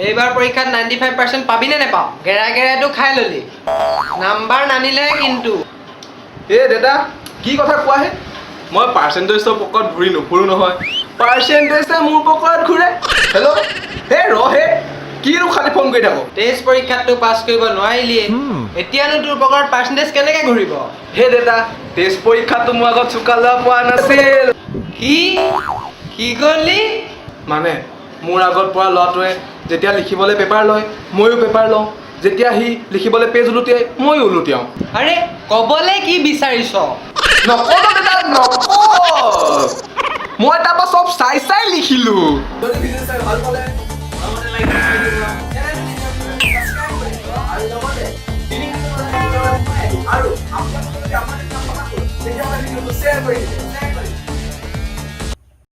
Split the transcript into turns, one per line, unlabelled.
এইবাৰ পৰীক্ষাত 95% পাবি নে নেপাও? গেৰাটো খাই ললি। নাম্বাৰ নানিলেহে কিন্তু।
এ দাদা কি কথা কোৱাহে? মই পাৰ্চেণ্টেজৰ পকৰত ঘূৰি নুফুৰো নহয়। পাৰ্চেণ্টেজে মোৰ পকৰত ঘূৰে। হেল্ল' হে হে কিনো খালি ফোন কৰি থাকো?
টেষ্ট পৰীক্ষাতটো পাছ কৰিব নোৱাৰিলিয়ে। এতিয়ানো তোৰ পকৰত পাৰ্চেণ্টেজ কেনেকে ঘূৰিব?
হে দাদা টেষ্ট পৰীক্ষাতটো মোৰ আগত চোকালা পোৱা নাছিল।
কি ক'লি?
মানে মোৰ আগত পৰা ল'ৰাটোৱে যেতিয়া লিখিবলৈ পেপাৰ লয় ময়ো পেপাৰ লওঁ, যেতিয়া সি লিখিবলৈ পেজ ওলোটিয়াই ময়ো ওলোটিয়াওঁ।
আৰে ক'বলৈ কি বিচাৰিছ?
নকওঁ দাদা নকওঁ। মই তাৰপৰা চব চাই লিখিলো। যদি ভিডিঅ' চাই ভাল পালে আৰু আপোনালোকে যদি আমাৰ ভিডিঅ'টো শ্বেয়াৰ কৰি দিলে।